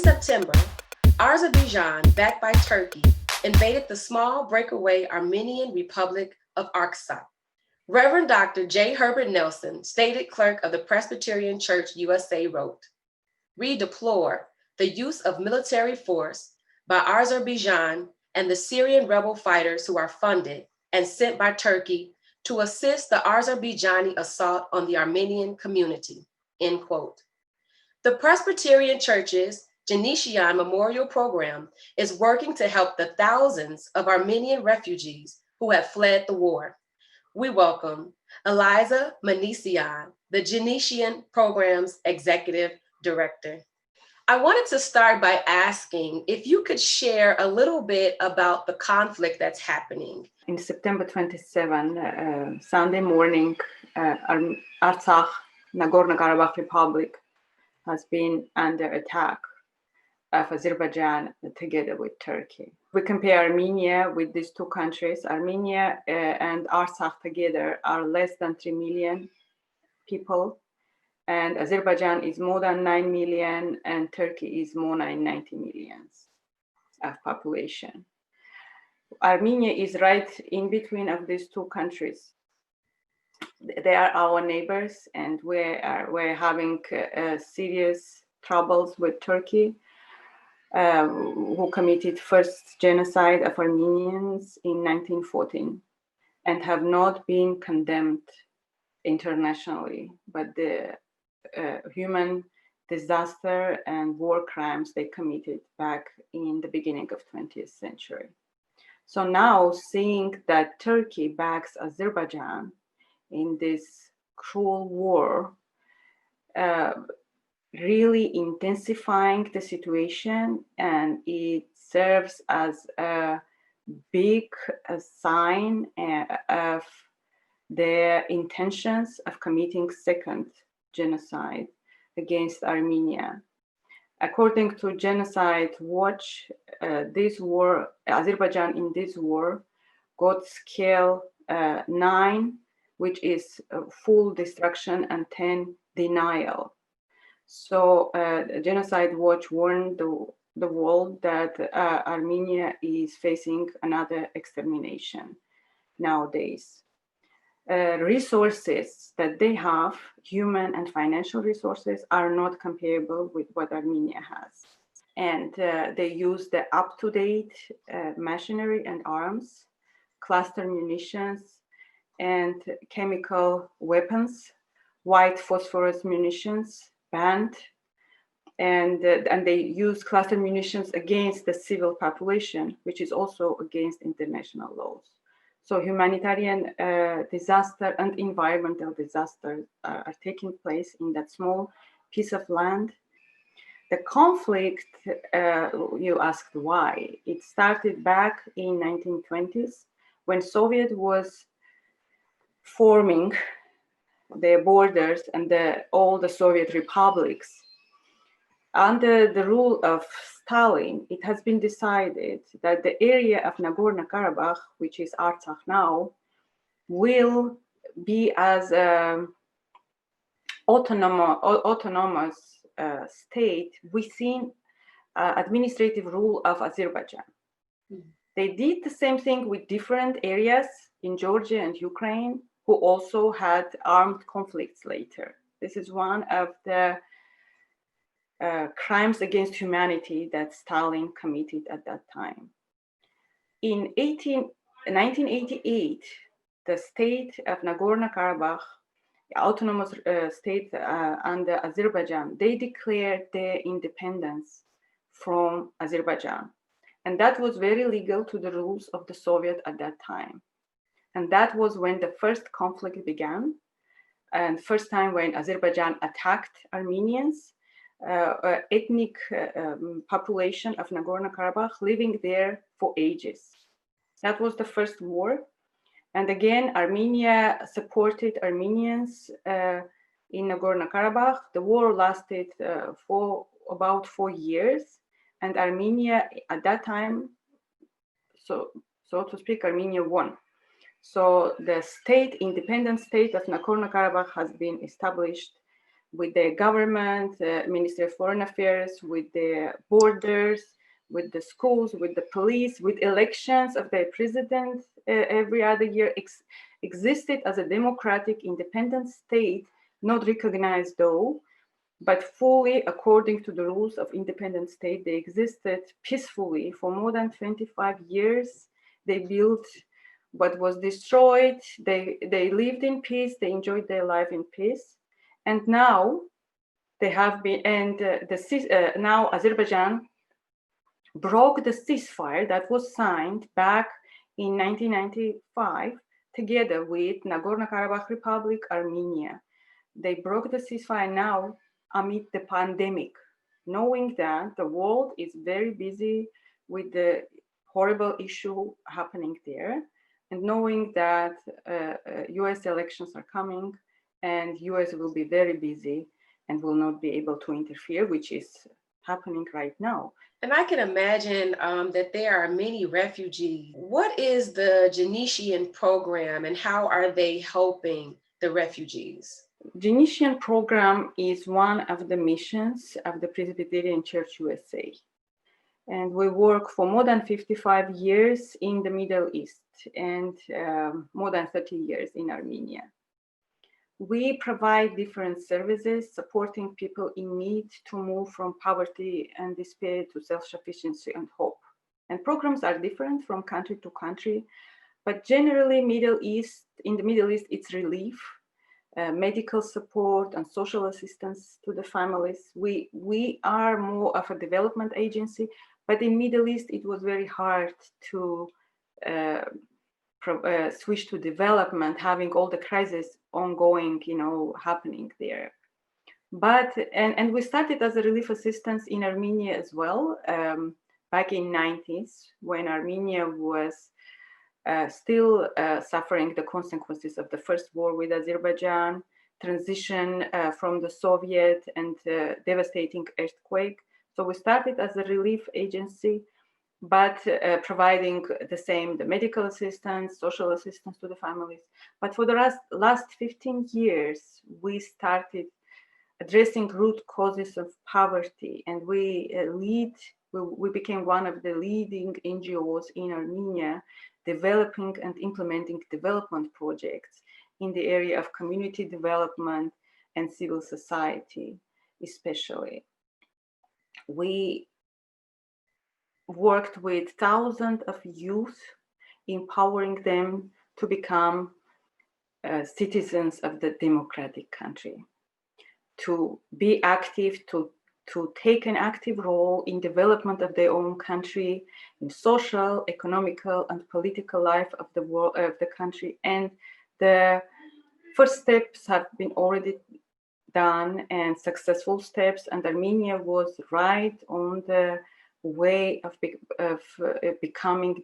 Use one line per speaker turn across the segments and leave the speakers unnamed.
September, Azerbaijan, backed by Turkey, invaded the small breakaway Armenian Republic of Artsakh. Reverend Dr. J. Herbert Nelson, stated clerk of the Presbyterian Church USA, wrote, "We deplore the use of military force by Azerbaijan and the Syrian rebel fighters who are funded and sent by Turkey to assist the Azerbaijani assault on the Armenian community," end quote. The Presbyterian Church's Jinishian Memorial Program is working to help the thousands of Armenian refugees who have fled the war. We welcome Eliza Manisian, the Jinishian Program's Executive Director. I wanted to start by asking if you could share a little bit about the conflict that's happening.
In September 27, Sunday morning, Artsakh, Nagorno-Karabakh Republic, has been under attack of Azerbaijan together with Turkey. We compare Armenia with these two countries. Armenia and Artsakh together are less than 3 million people, and Azerbaijan is more than 9 million, and Turkey is more than 90 million of population. Armenia is right in between of these two countries. They are our neighbors, and we're having serious troubles with Turkey, who committed first genocide of Armenians in 1914 and have not been condemned internationally, but the human disaster and war crimes they committed back in the beginning of 20th century. So now seeing that Turkey backs Azerbaijan in this cruel war, really intensifying the situation, and it serves as a big sign of their intentions of committing second genocide against Armenia. According to Genocide Watch, Azerbaijan in this war got scale 9, which is full destruction, and 10 denial. So Genocide Watch warned the world that Armenia is facing another extermination nowadays. Resources that they have, human and financial resources, are not comparable with what Armenia has. And they use the up-to-date machinery and arms, cluster munitions, and chemical weapons, white phosphorus munitions, banned, and they use cluster munitions against the civil population, which is also against international laws. So humanitarian disaster and environmental disasters are taking place in that small piece of land. The conflict, you asked why, it started back in 1920s when Soviet was forming their borders and all the Soviet republics. Under the rule of Stalin, it has been decided that the area of Nagorno-Karabakh, which is Artsakh now, will be as an autonomous state within administrative rule of Azerbaijan. They did the same thing with different areas in Georgia and Ukraine, who also had armed conflicts later. This is one of the crimes against humanity that Stalin committed at that time. In 1988, the state of Nagorno-Karabakh, the autonomous state under Azerbaijan, they declared their independence from Azerbaijan. And that was very legal to the rules of the Soviet at that time. And that was when the first conflict began, and first time when Azerbaijan attacked Armenians, ethnic population of Nagorno-Karabakh living there for ages. That was the first war. And again, Armenia supported Armenians in Nagorno-Karabakh. The war lasted for about 4 years. And Armenia at that time, so to speak, Armenia won. So the independent state of Nagorno-Karabakh has been established with the government, Ministry of Foreign Affairs, with the borders, with the schools, with the police, with elections of the president every other year, existed as a democratic independent state, not recognized though, but fully according to the rules of independent state. They existed peacefully for more than 25 years. They built what was destroyed. They lived in peace. They enjoyed their life in peace. And now they have been, and now Azerbaijan broke the ceasefire that was signed back in 1995 together with Nagorno-Karabakh Republic, Armenia. They broke the ceasefire now amid the pandemic, knowing that the world is very busy with the horrible issue happening there, and knowing that US elections are coming and US will be very busy and will not be able to interfere, which is happening right now.
And I can imagine that there are many refugees. What is the Jinishian Program and how are they helping the refugees?
Jinishian Program is one of the missions of the Presbyterian Church USA. And we work for more than 55 years in the Middle East and more than 30 years in Armenia. We provide different services supporting people in need to move from poverty and despair to self-sufficiency and hope. And programs are different from country to country, but generally in the Middle East, it's relief, medical support and social assistance to the families. We are more of a development agency, but in Middle East, it was very hard to switch to development, having all the crises ongoing, happening there. But, and we started as a relief assistance in Armenia as well, back in 90s, when Armenia was still suffering the consequences of the first war with Azerbaijan, transition from the Soviet and devastating earthquake. So we started as a relief agency, but providing the medical assistance, social assistance to the families. But for the last 15 years, we started addressing root causes of poverty, and we became one of the leading NGOs in Armenia, developing and implementing development projects in the area of community development and civil society, especially. We worked with thousands of youth, empowering them to become citizens of the democratic country, to be active, to take an active role in development of their own country, in social, economical, and political life of the world, of the country. And the first steps have been already done, and successful steps, and Armenia was right on the way of becoming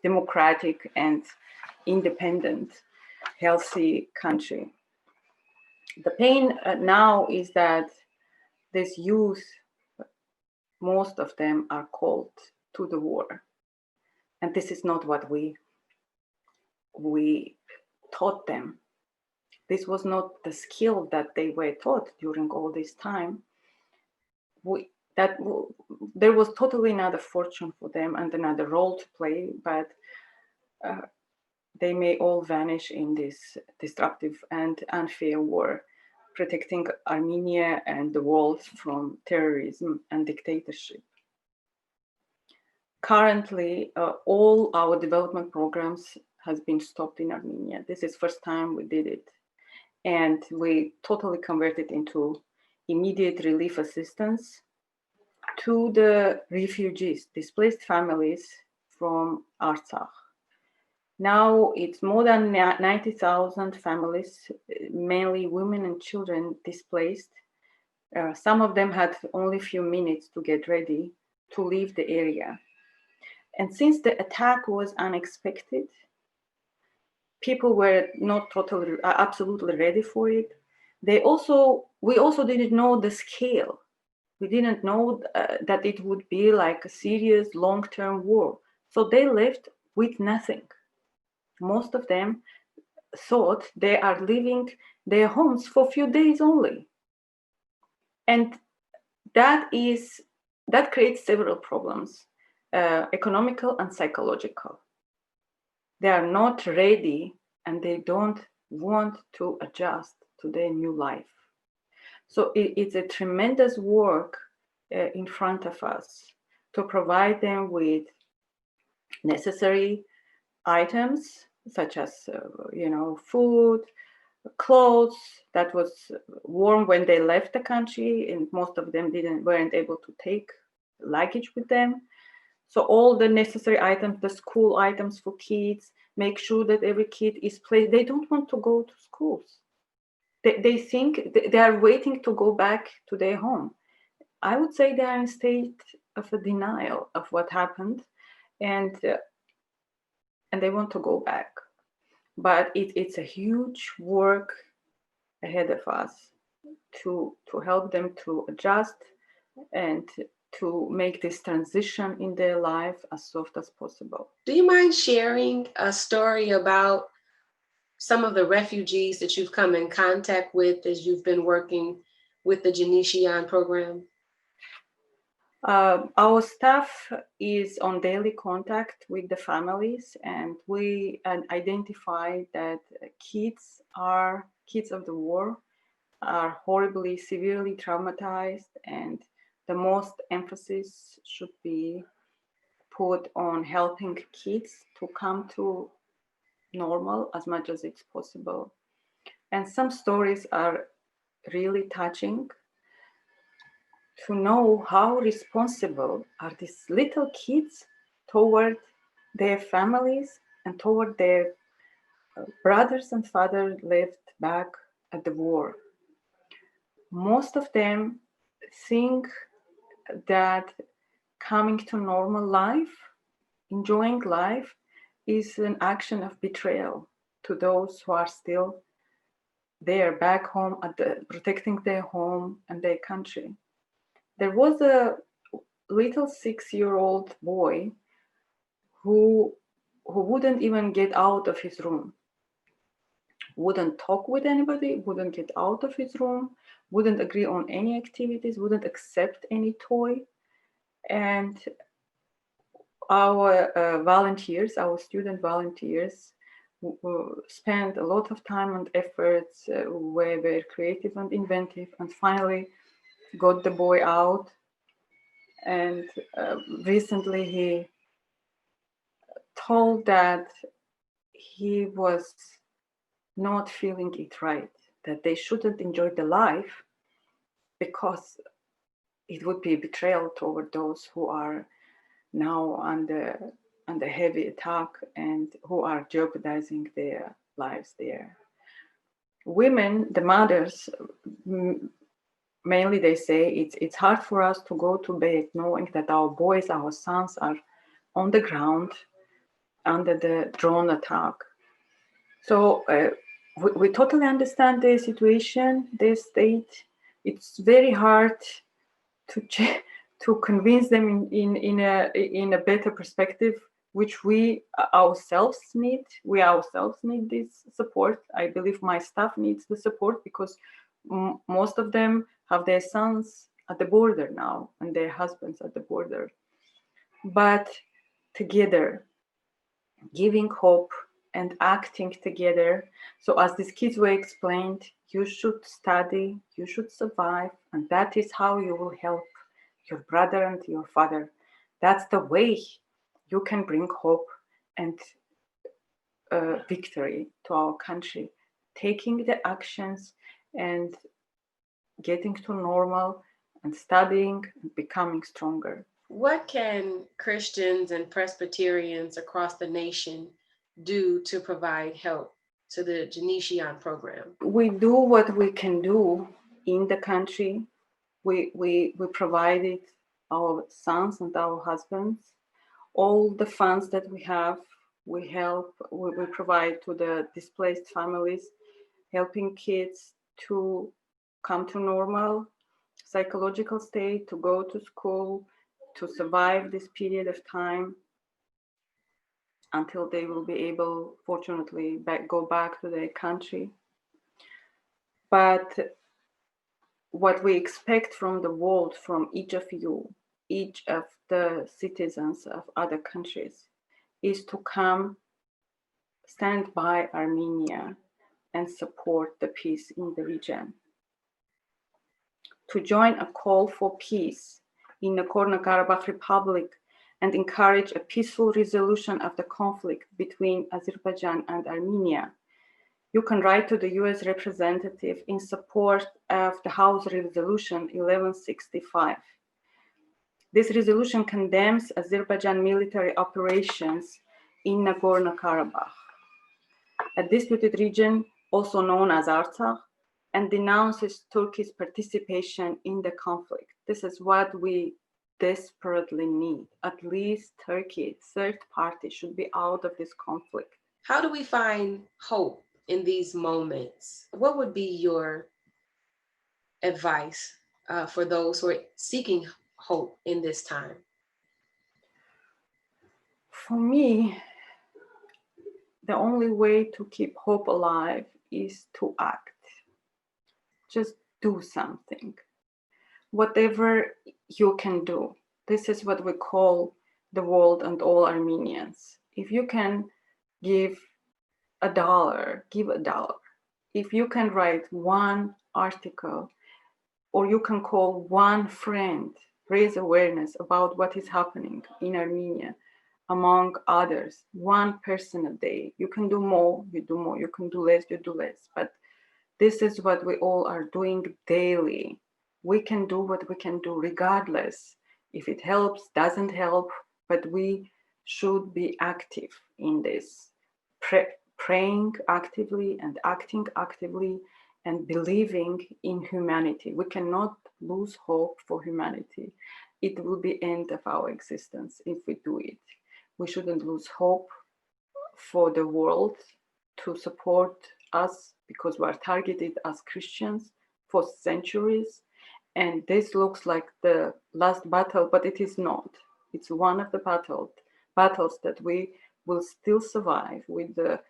democratic and independent, healthy country. The pain now is that these youth, most of them are called to the war. And this is not what we taught them. This was not the skill that they were taught during all this time. There was totally another fortune for them and another role to play, but they may all vanish in this disruptive and unfair war, protecting Armenia and the world from terrorism and dictatorship. Currently, all our development programs has been stopped in Armenia. This is the first time we did it. And we totally converted into immediate relief assistance to the refugees, displaced families from Artsakh. Now it's more than 90,000 families, mainly women and children, displaced. Some of them had only a few minutes to get ready to leave the area. And since the attack was unexpected, people were not absolutely ready for it. We also didn't know the scale. We didn't know that it would be like a serious long-term war. So they left with nothing. Most of them thought they are leaving their homes for a few days only. And that creates several problems, economical and psychological. They are not ready and they don't want to adjust to their new life. So it's a tremendous work in front of us to provide them with necessary items such as food, clothes that was warm when they left the country, and most of them weren't able to take luggage with them. So all the necessary items, the school items for kids, make sure that every kid is placed. They don't want to go to schools. They think they are waiting to go back to their home. I would say they are in a state of a denial of what happened, and they want to go back. But it's a huge work ahead of us to help them to adjust and to make this transition in their life as soft as possible.
Do you mind sharing a story about some of the refugees that you've come in contact with as you've been working with the Jinishian Program?
Our staff is on daily contact with the families, and we identify that kids of the war are horribly, severely traumatized, and the most emphasis should be put on helping kids to come to normal as much as it's possible. And some stories are really touching, to know how responsible are these little kids toward their families and toward their brothers and fathers left back at the war. Most of them think that coming to normal life, enjoying life, is an action of betrayal to those who are still there back home protecting their home and their country. There was a little 6-year-old boy who wouldn't even get out of his room, wouldn't talk with anybody, wouldn't get out of his room, wouldn't agree on any activities, wouldn't accept any toy. And our our student volunteers, spent a lot of time and efforts, were very creative and inventive, and finally got the boy out. And recently he told that he was not feeling it right, that they shouldn't enjoy the life because it would be a betrayal toward those who are now under heavy attack and who are jeopardizing their lives there. Women, the mothers, mainly they say it's hard for us to go to bed knowing that our boys, our sons are on the ground under the drone attack. So we totally understand their situation, their state. It's very hard to convince them in a better perspective, which we ourselves need. We ourselves need this support. I believe my staff needs the support because most of them have their sons at the border now and their husbands at the border. But together, giving hope and acting together. So as these kids were explained, you should study, you should survive, and that is how you will help your brother and your father. That's the way you can bring hope and victory to our country. Taking the actions and getting to normal and studying and becoming stronger.
What can Christians and Presbyterians across the nation do to provide help to the Jinishian Program?
We do what we can do in the country. We provided our sons and our husbands all the funds that we have. We provide to the displaced families, helping kids to come to normal psychological state, to go to school, to survive this period of time until they will be able, fortunately, go back to their country. But what we expect from the world, from each of you, each of the citizens of other countries, is to come stand by Armenia and support the peace in the region. To join a call for peace in the Nagorno-Karabakh Republic and encourage a peaceful resolution of the conflict between Azerbaijan and Armenia, you can write to the US representative in support of the House Resolution 1165. This resolution condemns Azerbaijan military operations in Nagorno-Karabakh, a disputed region also known as Artsakh, and denounces Turkey's participation in the conflict. This is what we desperately need. At least Turkey, third party, should be out of this conflict.
How do we find hope in these moments? What would be your advice for those who are seeking hope in this time?
For me, the only way to keep hope alive is to act. Just do something. Whatever you can do. This is what we call the world and all Armenians. If you can give $1, give $1. If you can write one article, or you can call one friend, raise awareness about what is happening in Armenia, among others, one person a day. You can do more, you do more. You can do less, you do less. But this is what we all are doing daily. We can do what we can do regardless if it helps, doesn't help, but we should be active in this, praying actively and acting actively and believing in humanity. We cannot lose hope for humanity. It will be end of our existence if we do it. We shouldn't lose hope for the world to support us because we are targeted as Christians for centuries. And this looks like the last battle, but it is not. It's one of the battles that we will still survive with the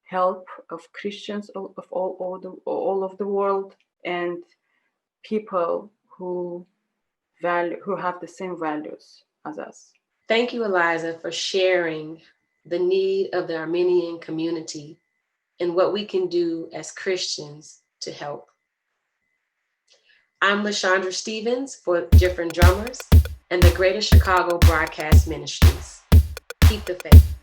help of Christians of all of the world and people who have the same values as us.
Thank you, Eliza, for sharing the need of the Armenian community and what we can do as Christians to help. I'm LaShondra Stevens for Different Drummers and the Greater Chicago Broadcast Ministries. Keep the faith.